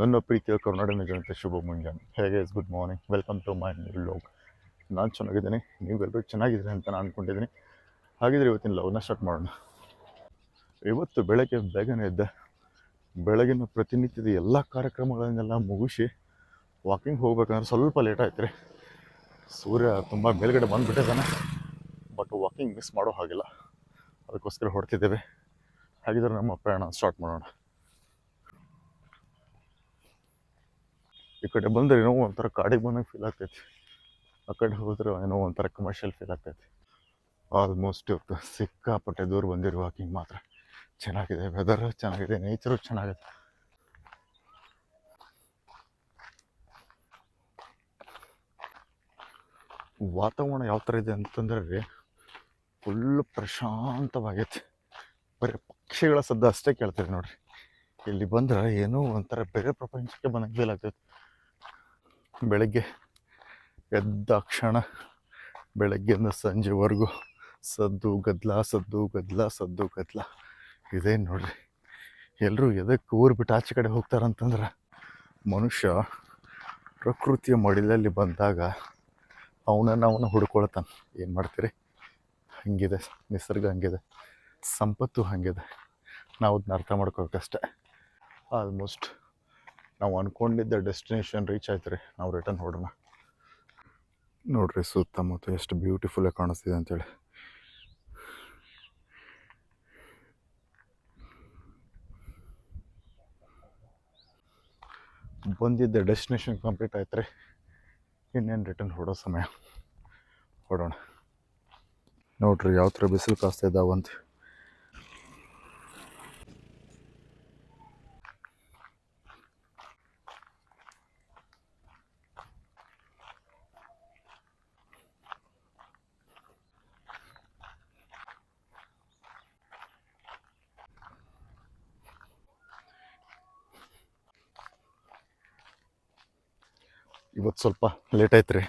ನನ್ನ ಪ್ರೀತಿಯ ಕರ್ನಾಟಕ ಜನತೆ ಶುಭ ಮುಂಜಾನೆ. ಹೇಗೆ good morning, welcome to my new vlog. ನಾನು ಚೆನ್ನಾಗಿದ್ದೀನಿ, ನೀವೆಲ್ಲರೂ ಚೆನ್ನಾಗಿದ್ದೀರಿ ಅಂತ ನಾನು ಅಂದ್ಕೊಂಡಿದ್ದೀನಿ. ಹಾಗಿದ್ರೆ ಇವತ್ತಿನ ಲಾಗ್ನ ಸ್ಟಾರ್ಟ್ ಮಾಡೋಣ. ಇವತ್ತು ಬೆಳಗ್ಗೆ ಬೇಗನೆ ಇದ್ದೆ. ಬೆಳಗಿನ ಪ್ರತಿನಿತ್ಯದ ಎಲ್ಲ ಕಾರ್ಯಕ್ರಮಗಳನ್ನೆಲ್ಲ ಮುಗಿಸಿ ವಾಕಿಂಗ್ ಹೋಗ್ಬೇಕಂದ್ರೆ ಸ್ವಲ್ಪ ಲೇಟ್ ಆಯ್ತು ರೀ. ಸೂರ್ಯ ತುಂಬ ಮೇಲ್ಗಡೆ ಬಂದುಬಿಟ್ಟಿದ್ದಾನೆ, ಬಟ್ ವಾಕಿಂಗ್ ಮಿಸ್ ಮಾಡೋ ಹಾಗಿಲ್ಲ, ಅದಕ್ಕೋಸ್ಕರ ಹೊಡ್ತಿದ್ದೇವೆ. ಹಾಗಿದ್ರೆ ನಮ್ಮ ಪ್ರಯಾಣ ಸ್ಟಾರ್ಟ್ ಮಾಡೋಣ. ಈ ಕಡೆ ಬಂದರೆ ಏನೋ ಒಂಥರ ಕಾಡಿಗೆ ಬಂದಂಗೆ ಫೀಲ್ ಆಗ್ತೈತಿ, ಆ ಕಡೆ ಹೋದ್ರೆ ಏನೋ ಒಂಥರ ಕಮರ್ಷಿಯಲ್ ಫೀಲ್ ಆಗ್ತೈತಿ. ಆಲ್ಮೋಸ್ಟ್ ಇವತ್ತು ಸಿಕ್ಕಾಪಟ್ಟೆ ದೂರ ಬಂದಿರೋ ವಾಕಿಂಗ್ ಮಾತ್ರ ಚೆನ್ನಾಗಿದೆ, ವೆದರ್ ಚೆನ್ನಾಗಿದೆ, ನೇಚರು ಚೆನ್ನಾಗಿದೆ. ವಾತಾವರಣ ಯಾವ ಥರ ಇದೆ ಅಂತಂದ್ರೆ ರೀ, ಫುಲ್ ಪ್ರಶಾಂತವಾಗೈತಿ. ಬರೀ ಪಕ್ಷಿಗಳ ಸದ್ದು ಅಷ್ಟೇ ಕೇಳ್ತದೆ ನೋಡ್ರಿ. ಇಲ್ಲಿ ಬಂದ್ರೆ ಏನೋ ಒಂಥರ ಬೇರೆ ಪ್ರಪಂಚಕ್ಕೆ ಬಂದಂಗೆ ಫೀಲ್ ಆಗ್ತೈತಿ. ಬೆಳಗ್ಗೆ ಎದ್ದ ಕ್ಷಣ ಬೆಳಗ್ಗೆಯಿಂದ ಸಂಜೆವರೆಗೂ ಸದ್ದು ಗದ್ದಲ ಸದ್ದು ಗದ್ದಲ ಸದ್ದು ಗದ್ದಲ ಇದೆ ನೋಡ್ರಿ. ಎಲ್ಲರೂ ಎದಕ್ಕೆ ಊರು ಬಿಟ್ಟು ಆಚೆ ಕಡೆ ಹೋಗ್ತಾರಂತಂದ್ರೆ, ಮನುಷ್ಯ ಪ್ರಕೃತಿಯ ಮಡಿಲಲ್ಲಿ ಬಂದಾಗ ಅವನನ್ನು ಹುಡ್ಕೊಳ್ತಾನೆ. ಏನು ಮಾಡ್ತೀರಿ, ಹಂಗಿದೆ ನಿಸರ್ಗ, ಹಂಗಿದೆ ಸಂಪತ್ತು, ಹಂಗಿದೆ. ನಾವು ಅದನ್ನ ಅರ್ಥ ಮಾಡ್ಕೋಬೇಕಷ್ಟೆ. ಆಲ್ಮೋಸ್ಟ್ ನಾವು ಅಂದ್ಕೊಂಡಿದ್ದ ಡೆಸ್ಟಿನೇಷನ್ ರೀಚ್ ಆಯ್ತು ರೀ. ನಾವು ರಿಟರ್ನ್ ಹೊಡೋಣ. ನೋಡ್ರಿ ಸುತ್ತಮುತ್ತ ಎಷ್ಟು ಬ್ಯೂಟಿಫುಲ್ಲಾಗಿ ಕಾಣಿಸ್ತಿದೆ ಅಂತೇಳಿ. ಬಂದಿದ್ದ ಡೆಸ್ಟಿನೇಷನ್ ಕಂಪ್ಲೀಟ್ ಆಯ್ತು ರೀ. ಇನ್ನೇನು ರಿಟರ್ನ್ ಹೊಡೋ ಸಮಯ, ಹೊಡೋಣ. ನೋಡ್ರಿ ಯಾವ ಥರ ಬಿಸಿಲು ಕಾಸ್ತಾ ಇದ್ದಾವಂತ. ಇವತ್ತು ಸ್ವಲ್ಪ ಲೇಟ್ ಆಯ್ತು ರೀ.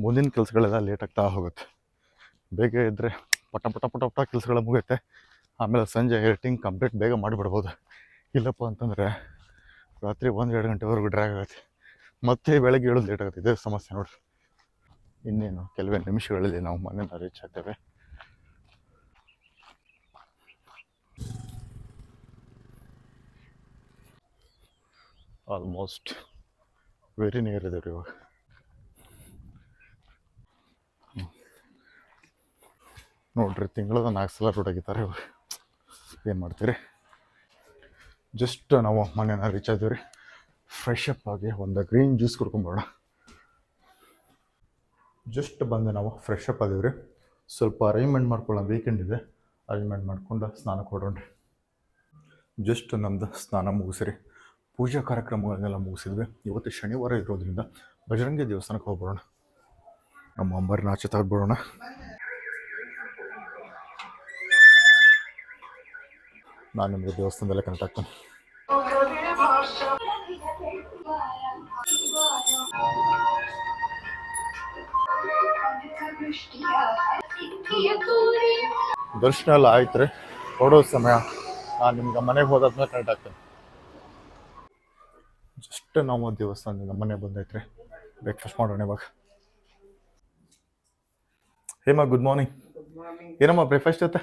ಮುಂದಿನ ಕೆಲಸಗಳೆಲ್ಲ ಲೇಟ್ ಆಗ್ತಾ ಹೋಗುತ್ತೆ. ಬೇಗ ಇದ್ದರೆ ಪಟ ಪಟ ಪಟ ಪಟ ಕೆಲಸಗಳ ಮುಗಿಯುತ್ತೆ. ಆಮೇಲೆ ಸಂಜೆ ಎಡಿಟಿಂಗ್ ಕಂಪ್ಲೀಟ್ ಬೇಗ ಮಾಡಿಬಿಡ್ಬೋದು. ಇಲ್ಲಪ್ಪ ಅಂತಂದರೆ ರಾತ್ರಿ 1-2 ಗಂಟೆವರೆಗೂ ಡ್ರ್ಯಾಗ್ ಆಗುತ್ತೆ. ಮತ್ತೆ ಬೆಳಗ್ಗೆ ಹೇಳೋದು ಲೇಟ್ ಆಗುತ್ತೆ. ಇದೇ ಸಮಸ್ಯೆ ನೋಡಿರಿ. ಇನ್ನೇನು ಕೆಲವೇ ನಿಮಿಷಗಳಲ್ಲಿ ನಾವು ಮನೆಯನ್ನು ರೀಚ್ ಆಗ್ತೇವೆ. ಆಲ್ಮೋಸ್ಟ್ ವೆರಿ ನಿಯರ್ ಇದೆ ರೀ ಇವಾಗ. ನೋಡ್ರಿ ತಿಂಗಳದ 4 ಸಲ ರೋಡ್ ಆಗಿದ್ದಾರೆ ಇವಾಗ. ಏನು ಮಾಡ್ತೀರಿ. ಜಸ್ಟ್ ನಾವು ಮನೆಯನ್ನು ರೀಚ್ ಆದೀವಿ ರೀ. ಫ್ರೆಶ್ ಅಪ್ ಆಗಿ ಒಂದು ಗ್ರೀನ್ ಜ್ಯೂಸ್ ಕುಡ್ಕೊಂಬೋಣ. ಜಸ್ಟ್ ಬಂದು ನಾವು ಫ್ರೆಶ್ ಅಪ್ ಆದೀವಿ ರೀ. ಸ್ವಲ್ಪ ಅರೇಂಜ್ಮೆಂಟ್ ಮಾಡ್ಕೊಳ್ಳೋಣ, ವೀಕೆಂಡ್ ಇದೆ. ಅರೇಂಜ್ಮೆಂಟ್ ಮಾಡ್ಕೊಂಡು ಸ್ನಾನಕ್ಕೆ ಹೊಡೋಣ್ರಿ. ಜಸ್ಟ್ ನಮ್ಮದು ಸ್ನಾನ ಮುಗಿಸಿರಿ, ಪೂಜಾ ಕಾರ್ಯಕ್ರಮಗಳನ್ನೆಲ್ಲ ಮುಗಿಸಿದ್ವಿ. ಇವತ್ತು ಶನಿವಾರ ಇರೋದ್ರಿಂದ ಬಜರಂಗಿ ದೇವಸ್ಥಾನಕ್ಕೆ ಹೋಗ್ಬಿಡೋಣ. ನಮ್ಮ ಅಂಬರ್ನ ಆಚೆ ತೆಗೆದ್ಬಿಡೋಣ. ನಾನು ನಿಮಗೆ ದೇವಸ್ಥಾನದಲ್ಲೇ ಕನೆಕ್ಟ್ ಆಗ್ತಾನೆ. ದರ್ಶನ ಎಲ್ಲ ಆಯ್ತು ರೀ. ಹೊಡೋ ಸಮಯ. ನಾನು ನಿಮ್ಗೆ ಮನೆಗೆ ಹೋದಾದ್ಮೇಲೆ ಕನೆಕ್ಟ್ ಆಗ್ತೇನೆ. ಜಸ್ಟ್ ನಾವು ದೇವಸ್ಥಾನದಿಂದ ಮನೆ ಬಂದೈತ್ರಿ. ಬ್ರೇಕ್ಫಾಸ್ಟ್ ಮಾಡೋಣ ಇವಾಗ. ಹೇಮ ಗುಡ್ ಮಾರ್ನಿಂಗ್. ಏನಮ್ಮ ಬ್ರೇಕ್ಫಾಸ್ಟ್ ಜೊತೆ?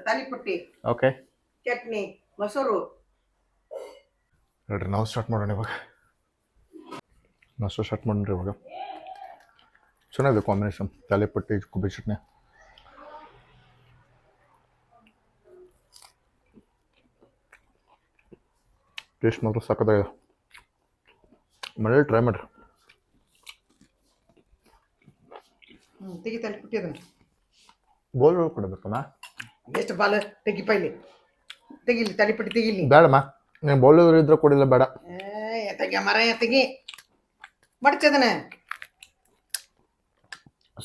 ತಾಲಿಪಟ್ಟಿ, ಓಕೆ, ಚಟ್ನಿ, ಮೊಸರು. ನೋಡ್ರಿ ನಾವು ಸ್ಟಾರ್ಟ್ ಮಾಡೋಣ ಇವಾಗ. ನಾಷ್ಟು ಸ್ಟಾರ್ಟ್ ಮಾಡೋಣ್ರಿ ಇವಾಗ. ಚೆನ್ನಾಗಿದೆ ಕಾಂಬಿನೇಷನ್, ತಾಲಿಪಟ್ಟಿ ಕೊಬ್ಬರಿ ಚಟ್ನಿ. ಟೇಸ್ಟ್ ಮಾತ್ರ ಸಕ್ಕತ್ತಾಗಿದೆ. ಮನೇಲಿ ಟ್ರೈ ಮಾಡಿರಿ. ತೆಗಿ ತಾಲಿಪಟ್ಟಿ ಅದನ್ನ. ಬೋಲ್ ಕೊಡಬೇಕಮ್ಮ. ಎಷ್ಟು ಬಾಲ ತೆಗಿ ಪೈಲಿ. ತೆಗಿಲಿ ತಾಲಿಪಟ್ಟಿ ತೆಗಿಲಿ. ಬೇಡಮ್ಮ, ನೀವು ಬೌಲ್ ಇದ್ರೆ ಕೊಡಿಲ್ಲ, ಬೇಡ. ತೆಗಿ ಮರ ತೆಗಿ ಮಡ್ಚದನ.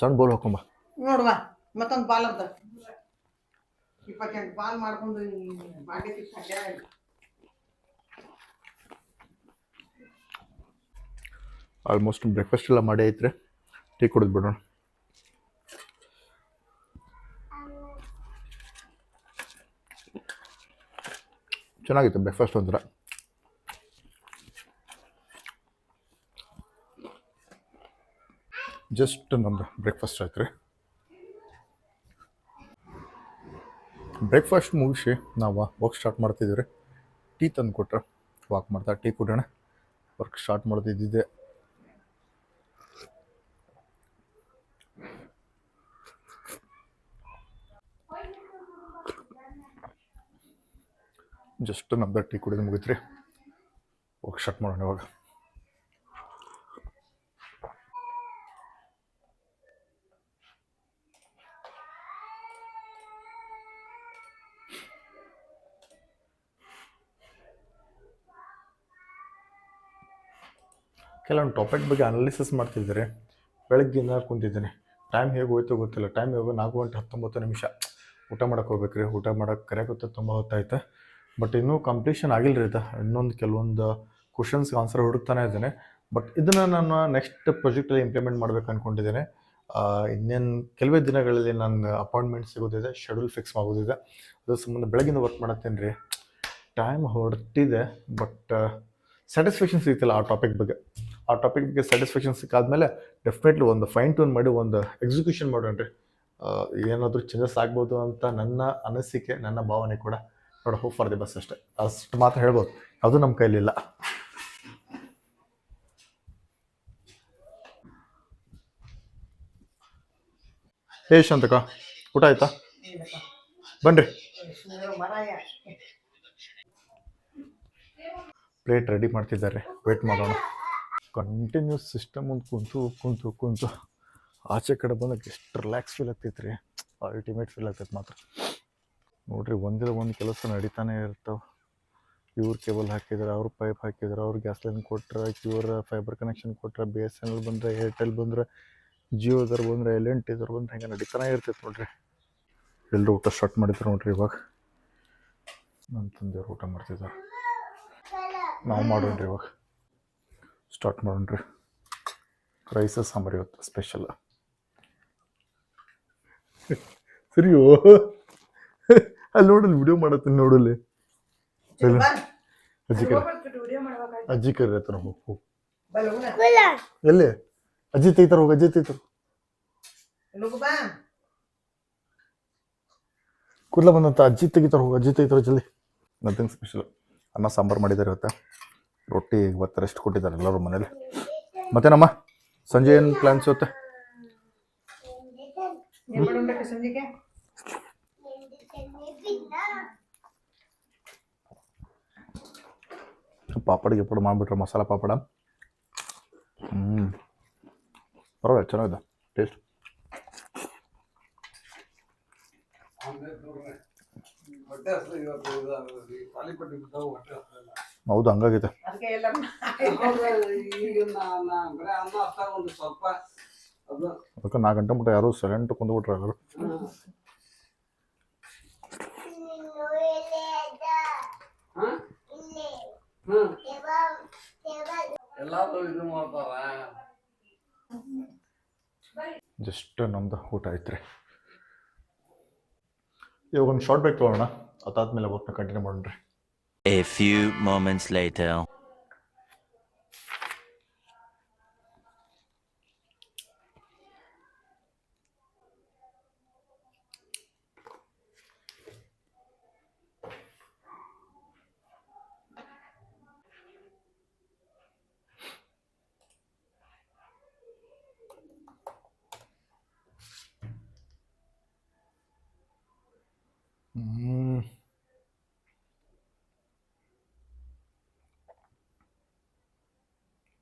ಸಣ್ಣ ಬೋಲ್ ಹಾಕೊಂಬ. ನೋಡುವ ಮತ್ತೊಂದು ಬಾಲ್ ಅರ್ಧ 28 ಬಾಲ್ ಮಾಡ್ಕೊಂಡು ಬಾಂಡೆ ತಿಕ್ಕ. ಆಲ್ಮೋಸ್ಟ್ ಬ್ರೇಕ್ಫಾಸ್ಟ್ ಎಲ್ಲ ಮಾಡಿ ಐತ್ರಿ. ಟೀ ಕುಡಿದು ಬಿಡೋಣ. ಚೆನ್ನಾಗಿತ್ತು ಬ್ರೇಕ್ಫಾಸ್ಟ್ ಒಂಥರ. ಜಸ್ಟ್ ನಮ್ದು ಬ್ರೇಕ್ಫಾಸ್ಟ್ ಆಯ್ತು ರೀ. ಬ್ರೇಕ್ಫಾಸ್ಟ್ ಮುಗಿಸಿ ನಾವು ವರ್ಕ್ ಸ್ಟಾರ್ಟ್ ಮಾಡ್ತಿದ್ದೀವಿ ರೀ. ಟೀ ತಂದು ಕೊಟ್ರೆ ವಾಕ್ ಮಾಡ್ತಾ ಟೀ ಕುಡಿಯೋಣ, ವರ್ಕ್ ಸ್ಟಾರ್ಟ್ ಮಾಡ್ತಿದ್ದಿದ್ದೆ. ಜಸ್ಟ್ ನಮ್ದು ಟೀ ಕುಡಿದು ಮುಗಿತ್ರಿ, ವರ್ಕ್ ಸ್ಟಾರ್ಟ್ ಮಾಡೋಣ ಇವಾಗ. ಕೆಲವೊಂದು ಟಾಪಿಕ್ ಬಗ್ಗೆ ಅನಾಲಿಸಿಸ್ ಮಾಡ್ತಿದ್ದಾರೆ. ಬೆಳಗ್ಗಿಂದ ಕುಂತಿದ್ದೀನಿ, ಟೈಮ್ ಹೇಗೆ ಹೋಯ್ತು ಗೊತ್ತಿಲ್ಲ. ಟೈಮ್ ಇವಾಗ 4:19 ಊಟ ಮಾಡೋಕೆ ಹೋಗ್ಬೇಕು ರೀ. ಊಟ ಮಾಡೋಕೆ ಕರೆಯಾಗುತ್ತೆ, ತುಂಬ ಹೊತ್ತಾಯ್ತು. ಬಟ್ ಇನ್ನೂ ಕಂಪ್ಲೀಷನ್ ಆಗಿಲ್ಲ ರೀ ಇದು. ಇನ್ನೊಂದು ಕೆಲವೊಂದು ಕ್ವಶನ್ಸ್ಗೆ ಆನ್ಸರ್ ಹುಡುಕ್ತಾನೆ ಇದ್ದೇನೆ. ಬಟ್ ಇದನ್ನು ನಾನು ನೆಕ್ಸ್ಟ್ ಪ್ರಾಜೆಕ್ಟಲ್ಲಿ ಇಂಪ್ಲಿಮೆಂಟ್ ಮಾಡ್ಬೇಕು ಅಂದ್ಕೊಂಡಿದ್ದೇನೆ. ಇನ್ನೇನು ಕೆಲವೇ ದಿನಗಳಲ್ಲಿ ನನ್ನ ಅಪಾಯಿಂಟ್ಮೆಂಟ್ ಸಿಗೋದಿದೆ, ಶೆಡ್ಯೂಲ್ ಫಿಕ್ಸ್ ಆಗೋದಿದೆ. ಅದ್ರ ಸಂಬಂಧ ಬೆಳಗಿನ ವರ್ಕ್ ಮಾಡತ್ತೇನೆ ರೀ. ಟೈಮ್ ಹೊರಟಿದೆ, ಬಟ್ ಸ್ಯಾಟಿಸ್ಫ್ಯಾಕ್ಷನ್ ಸಿಗ್ತಿಲ್ಲ ಆ ಟಾಪಿಕ್ ಬಗ್ಗೆ ಸ್ಯಾಟಿಸ್ಫ್ಯಾಕ್ಷನ್ ಸಿಕ್ಕಾದ್ಮೇಲೆ ಡೆಫಿನೆಟ್ಲಿ ಒಂದು ಫೈನ್ ಟ್ಯೂನ್ ಮಾಡಿ ಒಂದು ಎಕ್ಸಿಕ್ಯೂಷನ್ ಮಾಡೋಣ ರೀ. ಏನಾದರೂ ಚೇಂಜಸ್ ಆಗ್ಬೋದು ಅಂತ ನನ್ನ ಅನಿಸಿಕೆ, ನನ್ನ ಭಾವನೆ ಕೂಡ. ನೋಡಿ, ಹೋಪ್ ಫಾರ್ ದಿ ಬೆಸ್ಟ್ ಅಷ್ಟೇ, ಅಷ್ಟು ಮಾತ್ರ ಹೇಳ್ಬೋದು. ಅದು ನಮ್ಮ ಕೈಲಿಲ್ಲ. ಶಾಂತಕ, ಊಟ ಆಯ್ತಾ? ಬನ್ರಿ, ಪ್ಲೇಟ್ ರೆಡಿ ಮಾಡ್ತಿದ್ದಾರೆ, ವೇಟ್ ಮಾಡೋಣ. ಕಂಟಿನ್ಯೂಸ್ ಸಿಸ್ಟಮ್ ಮುಂದೆ ಕುಂತು ಕುಂತು ಕುಂತು ಆಚೆ ಕಡೆ ಬಂದಾಗ ಎಷ್ಟು ರಿಲ್ಯಾಕ್ಸ್ ಫೀಲ್ ಆಗ್ತೈತೆ ರೀ. ಅಲ್ಟಿಮೇಟ್ ಫೀಲ್ ಆಗ್ತೈತೆ ಮಾತ್ರ. ನೋಡಿರಿ, ಒಂದಿಲ್ಲ ಒಂದು ಕೆಲಸ ನಡೀತಾನೆ ಇರ್ತಾವೆ. ಇವ್ರು ಕೇಬಲ್ ಹಾಕಿದ್ರೆ, ಅವ್ರು ಪೈಪ್ ಹಾಕಿದ್ರೆ, ಅವ್ರು ಗ್ಯಾಸ್ ಲೈನ್ ಕೊಟ್ರೆ, ಇವ್ರ ಫೈಬರ್ ಕನೆಕ್ಷನ್ ಕೊಟ್ಟರೆ, BSNL ಬಂದರೆ, ಏರ್ಟೆಲ್ ಬಂದರೆ, ಜಿಯೋದವ್ರು ಬಂದರೆ, L&Tದವ್ರು ಬಂದರೆ, ಹಿಂಗೆ ನಡೀತಾನೆ ಇರ್ತೈತೆ ನೋಡಿರಿ. ಎಲ್ಲರೂ ಊಟ ಸ್ಟಾರ್ಟ್ ಮಾಡಿದ್ರು ನೋಡಿರಿ. ಇವಾಗ ನನ್ನ ತಂದೆಯವ್ರು ಊಟ ಮಾಡ್ತಿದ್ದಾರೆ, ನಾವು ಮಾಡೋಣ್ರಿ. ಇವಾಗ ಸ್ಟಾರ್ಟ್ ಮಾಡೋಣ್ರಿ. ರೈಸ ಸಾಂಬಾರು ಇವತ್ತು ಸ್ಪೆಷಲ್. ಸರಿಯೋ, ಅಲ್ಲಿ ನೋಡಲ್ಲಿ ವಿಡಿಯೋ ಮಾಡತ್ತೀನಿ, ನೋಡಲ್ಲಿ ಅಜ್ಜಿ ಕರಿತಾರ. ಹೋಗು, ಎಲ್ಲಿ ಅಜ್ಜಿ ತೆಗಿತಾರ, ಹೋಗಿ ಅಜ್ಜಿ ತೆಗಿತಾರ. ಕೂದಲ ಬಂದಂತ ಅಜ್ಜಿ ತೆಗಿತಾರ, ಹೋಗಿ ಅಜ್ಜಿ ತೆಗಿತಾರ ಜಲ್ದಿ. Nothing special. ಅನ್ನ ಸಾಂಬಾರು ಮಾಡಿದ್ದಾರೆ ಇವತ್ತು. ರೊಟ್ಟಿ ಇವತ್ತು ರೆಸ್ಟ್ ಕೊಟ್ಟಿದ್ದಾರೆ ಎಲ್ಲರೂ ಮನೇಲಿ. ಮತ್ತೇನಮ್ಮ ಸಂಜೆ ಏನು ಪ್ಲಾನ್ಸ್ ಇವತ್ತೆ? ಪಾಪಡ್ ಗಿಪಡ್ ಮಾಡಿಬಿಟ್ರೆ, ಮಸಾಲ ಪಾಪಡ. ಪರವಾಗಿಲ್ಲ, ಚೆನ್ನಾಗಿದೆ ಟೇಸ್ಟ್. ಹೌದು, ಹಂಗಾಗಿದೆ. ಅದಕ್ಕೆ 4 ಗಂಟೆ ಮಟ್ಟ ಯಾರು ಸೈಲೆಂಟ್ ಕುಂದ್ಬಿಟ್ರೆ ಅವರು. ಜಸ್ಟ್ ನಮ್ದು ಊಟ ಐತ್ರಿ. ಇವಾಗ ಒಂದು ಶಾರ್ಟ್ ಬ್ರೇಕ್ ತೊಗೊಳ್ಳೋಣ, ಅದಾದ್ಮೇಲೆ ವರ್ಕ್ನ ಕಂಟಿನ್ಯೂ ಮಾಡೋಣ. A few moments later.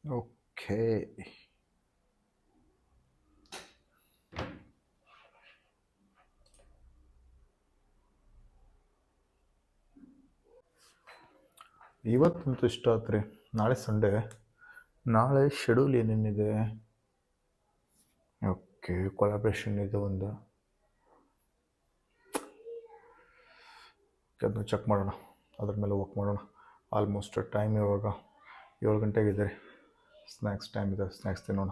Okay, ಇವತ್ತಂತೂ ಇಷ್ಟ ಆತ್ರಿ. ನಾಳೆ ಸಂಡೇ, ನಾಳೆ ಶೆಡ್ಯೂಲ್ ಏನೇನಿದೆ? ಓಕೆ, ಕೊಲಾಬ್ರೇಷನ್ ಇದೆ ಒಂದು, ಅದನ್ನ ಚೆಕ್ ಮಾಡೋಣ, ಅದ್ರ ಮೇಲೆ ವರ್ಕ್ ಮಾಡೋಣ. ಆಲ್ಮೋಸ್ಟ್ ಟೈಮ್ ಇವಾಗ 7 ಗಂಟೆಗಿದೆ. ಸ್ನ್ಯಾಕ್ಸ್ ಟೈಮ್ ಇದೆ, ಸ್ನ್ಯಾಕ್ಸ್ ತಿನ್ನೋಣ.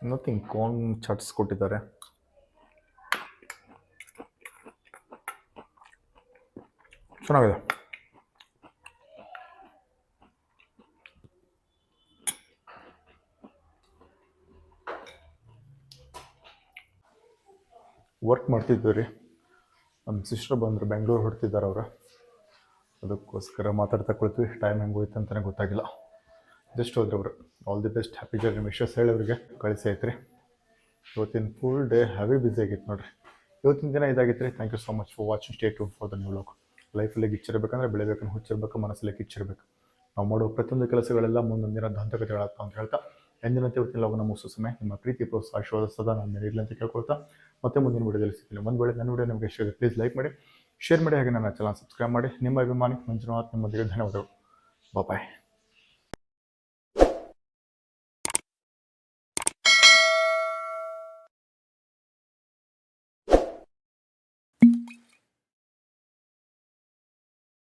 ನಥಿಂಗ್, ಕಾರ್ನ್ ಚಾಟ್ಸ್ ಕೊಟ್ಟಿದ್ದಾರೆ. ಚೆನ್ನಾಗಿದೆ. ವರ್ಕ್ ಮಾಡ್ತಿದ್ವಿ ರೀ. ನಮ್ಮ ಸಿಸ್ಟರ್ ಬಂದರು, ಬೆಂಗಳೂರು ಹೊರಡ್ತಿದ್ದಾರೆ ಅವರು. ಅದಕ್ಕೋಸ್ಕರ ಮಾತಾಡ್ತಾ ಕೊಳ್ತೀವಿ. ಟೈಮ್ ಹೆಂಗೆ ಹೋಯ್ತು ಅಂತಲೇ ಗೊತ್ತಾಗಿಲ್ಲ. ಜಸ್ಟ್ ಹೋದ್ರೆ ಅವರು. All the best, happy journey. Wishes ಹೇಳಿ ಅವರಿಗೆ ಕಳಿಸಿ ಐತ್ರಿ. ಇವತ್ತಿನ ಫುಲ್ ಡೇ ಹೆವಿ ಬ್ಯುಸಿ ಆಗಿತ್ತು ನೋಡಿರಿ. ಇವತ್ತಿನ ದಿನ ಇದಾಗಿತ್ತು ರೀ. Thank you so much for watching. Stay tune for the new vlog. ಲೈಫಲ್ಲಿ ಗಿಚ್ಚಿರ್ಬೇಕಂದ್ರೆ ಬೆಳಿಬೇಕಂದ್ರೆ ಹುಚ್ಚಿರ್ಬೇಕು, ಮನಸ್ಸಲ್ಲಿ ಕಿಚ್ಚಿರ್ಬೇಕು. ನಾವು ಮಾಡೋ ಪ್ರತಿಯೊಂದು ಕೆಲಸಗಳೆಲ್ಲ ಮುಂದೊಂದು ದಿನ ದಂತಕತೆಗಳಾಗ್ತಾವ ಅಂತ ಹೇಳ್ತಾ ಎಂದಿನಂತೆ ಇವತ್ತಿನ ಲೋಗನ ಮುಗಿಸೋ ಸಮಯ ನಿಮ್ಮ ಪ್ರೀತಿ ಪ್ರೋತ್ಸಾಹ ಆಶೀರ್ವಾದ ಸದಾ ನನ್ನ ಮೇಲೆ ಇರಲಿ ಅಂತ ಕೇಳ್ಕೊಳ್ತಾ ಮತ್ತೆ ಮುಂದಿನ ವಿಡಿಯೋದಲ್ಲಿ ಸಿಗ್ತೀನಿ. ಒಂದು ವೇಳೆ ನನ್ನ ವಿಡಿಯೋ ನಿಮಗೆ ಇಷ್ಟ ಆಗಿದೆ ಪ್ಲೀಸ್ ಲೈಕ್ ಮಾಡಿ, ಶೇರ್ ಮಾಡಿ, ಹಾಗೆ ನನ್ನ ಚಾನಲ್ ಸಬ್ಸ್ಕ್ರೈಬ್ ಮಾಡಿ. ನಿಮ್ಮ ಅಭಿಮಾನಿ ಮಂಜುನಾಥ್, ನಿಮ್ಮೊಂದಿಗೆ ಧನ್ಯವಾದಗಳು. ಬಾಯ್.